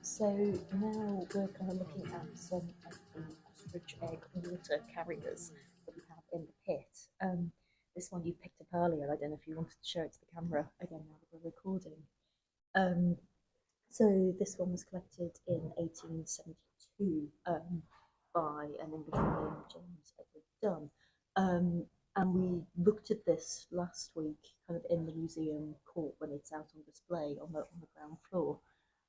So now we're kind of looking at some of the ostrich egg water carriers that we have in the pit. This one you picked up earlier. I don't know if you wanted to show it to the camera again now that we're recording. So this one was collected in 1872 by an Englishman named James Edward Dunn. And we looked at this last week, kind of in the museum court when it's out on display on the ground floor.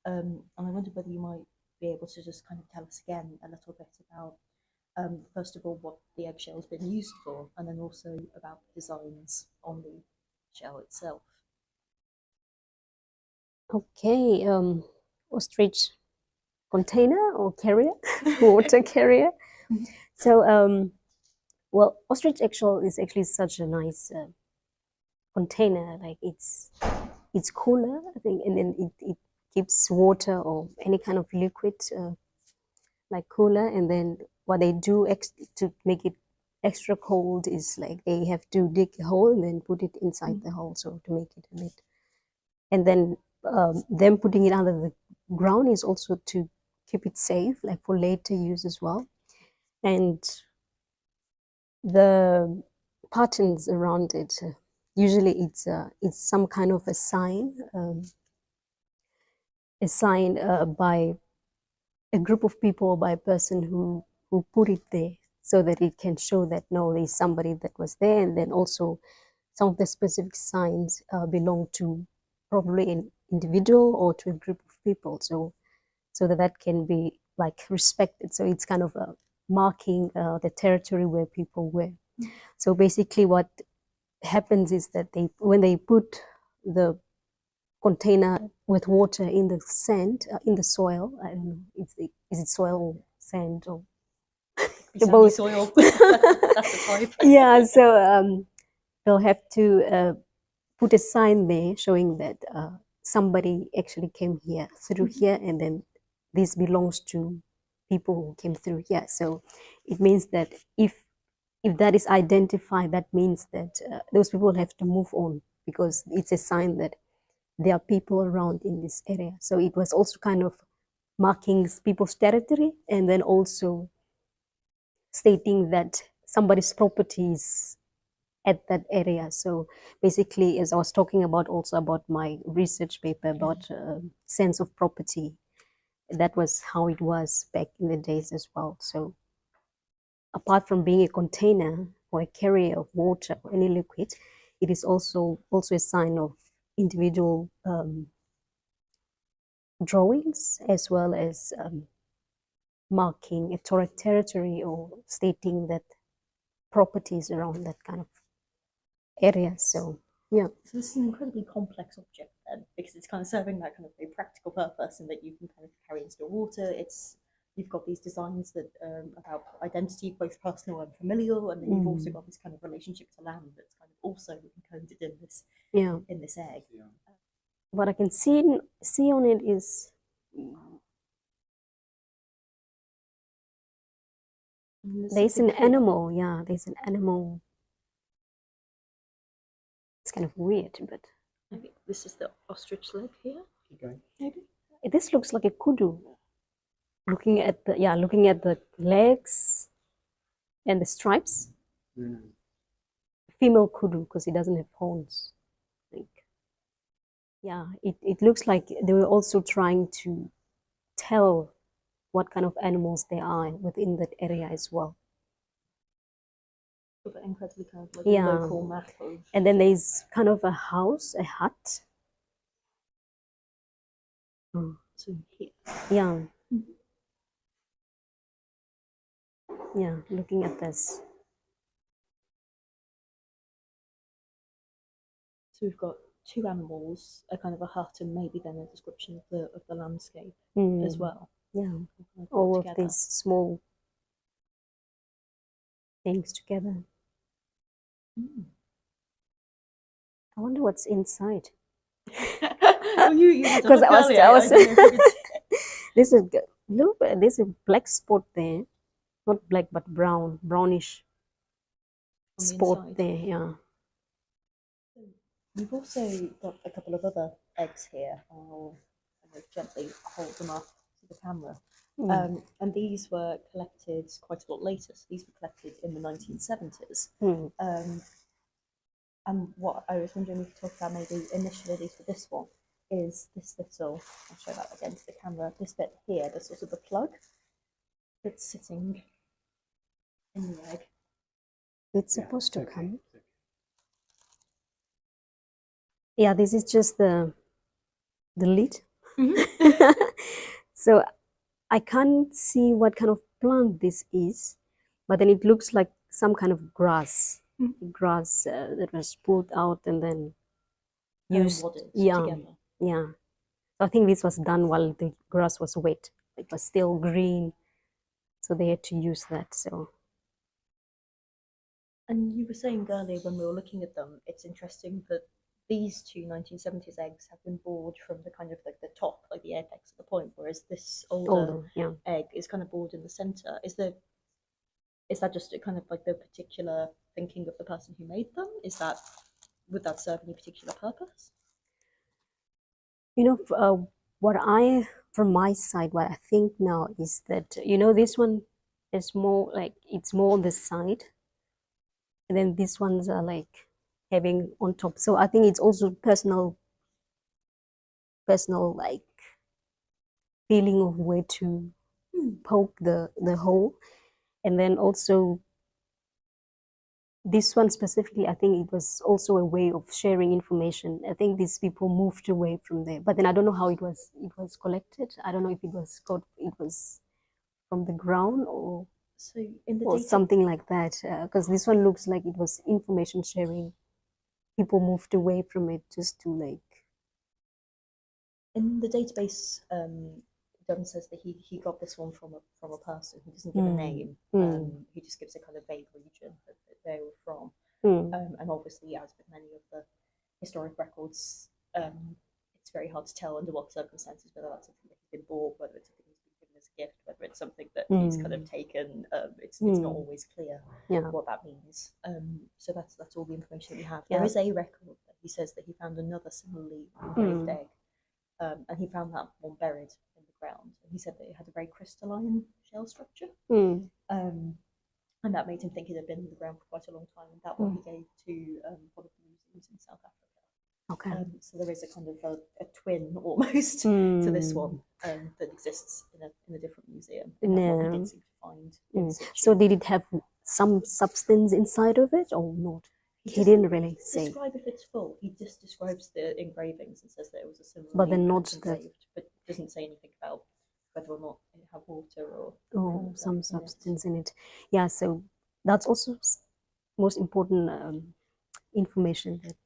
And I wondered whether you might be able to just kind of tell us again a little bit about, first of all, what the eggshell's been used for, and then also about the designs on the shell itself. Okay, ostrich container or carrier, water carrier. So, well, ostrich eggshell is actually such a nice container. Like it's cooler, I think, and then it keeps water or any kind of liquid like cooler. And then what they do to make it extra cold is like they have to dig a hole and then put it inside the hole, so to make it a lid. And then them putting it under the ground is also to keep it safe, like for later use as well. And the patterns around it, usually it's some kind of a sign by a group of people, by a person who put it there, so that it can show that no, there's somebody that was there. And then also some of the specific signs belong to probably an individual or to a group of people, so that can be like respected. So it's kind of marking the territory where people were. So basically what happens is that when they put the container with water in the sand, in the soil, I don't know if is it soil or sand or both soil. That's the type. Yeah, so they'll have to put a sign there showing that somebody actually came here through here, and then this belongs to people who came through here. So it means that if that is identified, that means that those people have to move on, because it's a sign that there are people around in this area. So it was also kind of marking people's territory, and then also stating that somebody's property is at that area. So basically, as I was talking about also about my research paper about sense of property, that was how it was back in the days as well. So apart from being a container or a carrier of water or any liquid, it is also a sign of individual drawings, as well as marking a territory or stating that properties around that kind of area. So yeah. So this is an incredibly complex object then, because it's kind of serving that kind of a practical purpose, and that you can kind of carry into water. You've got these designs that about identity, both personal and familial, and then you've also got this kind of relationship to land that's kind of also encoded in this egg. Yeah. What I can see on it is there's an animal. Yeah, there's an animal. It's kind of weird, but I think this is the ostrich leg here. Okay. Maybe this looks like a kudu. Looking at the legs and the stripes. Female kudu, because it doesn't have horns. Like, yeah, it looks like they were also trying to tell what kind of animals they are within that area as well. But incredibly kind of like a local map of... And then there's kind of a house, a hut. So here. Yeah. Yeah, looking at this. So we've got two animals, a kind of a hut, and maybe then a description of the landscape as well. Yeah, all of these small things together. I wonder what's inside. Because I was There's a little bit. There's a black spot there, not black but brownish spot there. Yeah. We've also got a couple of other eggs here. I'll kind of gently hold them up to the camera. Mm. And these were collected quite a lot later. So these were collected in the 1970s. Mm. And what I was wondering if we could talk about maybe initially, at least for this one, is this little, I'll show that again to the camera, this bit here, the sort of the plug that's sitting in the egg. It's supposed to come. Yeah, this is just the lid. So I can't see what kind of plant this is, but then it looks like some kind of grass. Grass that was pulled out and then used. Yeah, together. yeah. So I think this was done while the grass was wet. It was still green, so they had to use that. So. And you were saying earlier when we were looking at them, it's interesting that these two 1970s eggs have been bored from the kind of like the top, like the apex of the point, whereas this older Yeah. egg is kind of bored in the center. Is that just a kind of like the particular thinking of the person who made them? Would that serve any particular purpose? What from my side, what I think now is that, this one is more like, it's more on the side. And then these ones are like having on top. So I think it's also personal like feeling of where to poke the hole. And then also this one specifically, I think it was also a way of sharing information. I think these people moved away from there, but then I don't know how it was collected. I don't know if it was from the ground or something like that, because this one looks like it was information sharing. People moved away from it just to like. In the database, Dunn says that he got this one from a person. He doesn't give a name. He just gives a kind of vague region that they were from. And obviously, as with many of the historic records, it's very hard to tell under what circumstances, whether that's something that he's been bought, whether it's something he's been given as a gift, whether it's something that he's kind of taken. It's not always clear what that means. So that's all the information that we have. There is a record that he says that he found another similarly engraved egg. And he found that one buried in the ground. And he said that it had a very crystalline shell structure. And that made him think it had been in the ground for quite a long time. And that one he gave to one of the museums in South Africa. Okay. So there is a kind of a twin almost to this one that exists in a different museum. And that one he didn't seem to find. So did it have some substance inside of it or not? He didn't really say. Describe if it's full. He just describes the engravings and says that it was a similar. But then not engraved, but doesn't say anything about whether or not it had water or some substance in it. Yeah, so that's also most important information that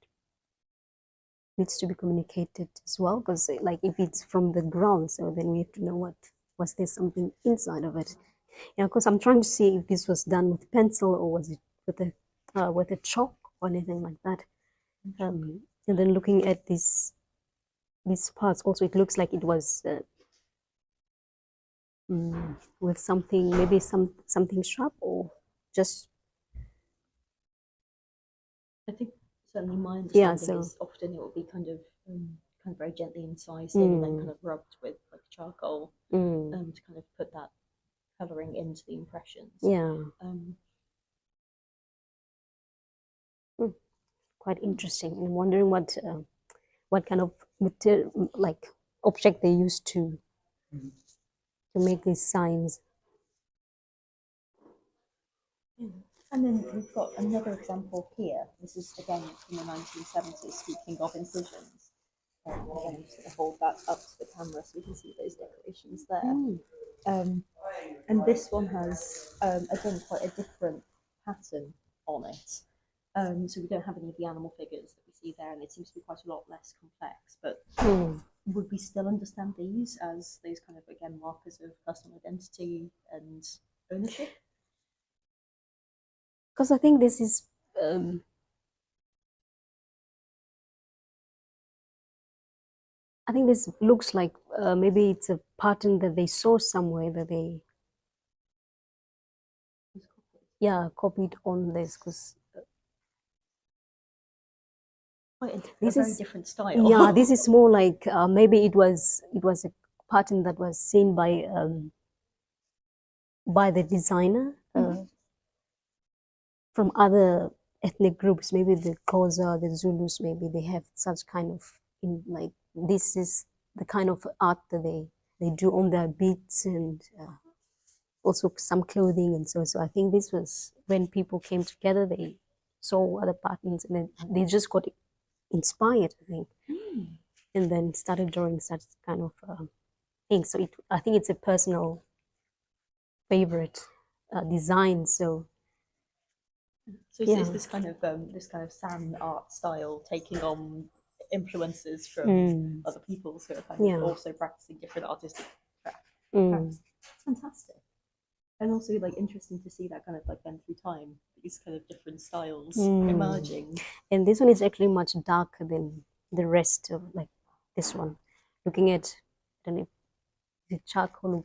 needs to be communicated as well, because like if it's from the ground, so then we have to know was there something inside of it. Yeah, because I'm trying to see if this was done with pencil or was it with a chalk or anything like that. And then looking at these parts, also it looks like it was with something, maybe something sharp or just. I think certainly my understanding is often it will be kind of very gently incised and then kind of rubbed with like charcoal to kind of put that colouring into the impressions. Yeah. Quite interesting. I'm wondering what kind of material, like object they used to make these signs. And then we've got another example here. This is again from the 1970s, speaking of incisions. Again, I'm just going to hold that up to the camera so we can see those decorations there. And this one has, again, quite a different pattern on it. So we don't have any of the animal figures that we see there, and it seems to be quite a lot less complex. But would we still understand these as those kind of, again, markers of personal identity and ownership? Because I think this is I think this looks like maybe it's a pattern that they saw somewhere that they copied on this, because quite a This very is different style. yeah. This is more like maybe it was a pattern that was seen by the designer from other ethnic groups. Maybe the Xhosa, the Zulus. Maybe they have such kind of like this is the kind of art that they do on their beads and also some clothing and so. So I think this was when people came together. They saw other patterns and then they just got inspired, I think, and then started drawing such kind of things. So I think it's a personal favorite design. So is yeah. this kind of sand art style taking on influences from other people, so kind of also practicing different artistic crafts. It's fantastic. And also like interesting to see that kind of like then through time, these kind of different styles emerging. And this one is actually much darker than the rest of like this one. Looking at, I don't know, the charcoal,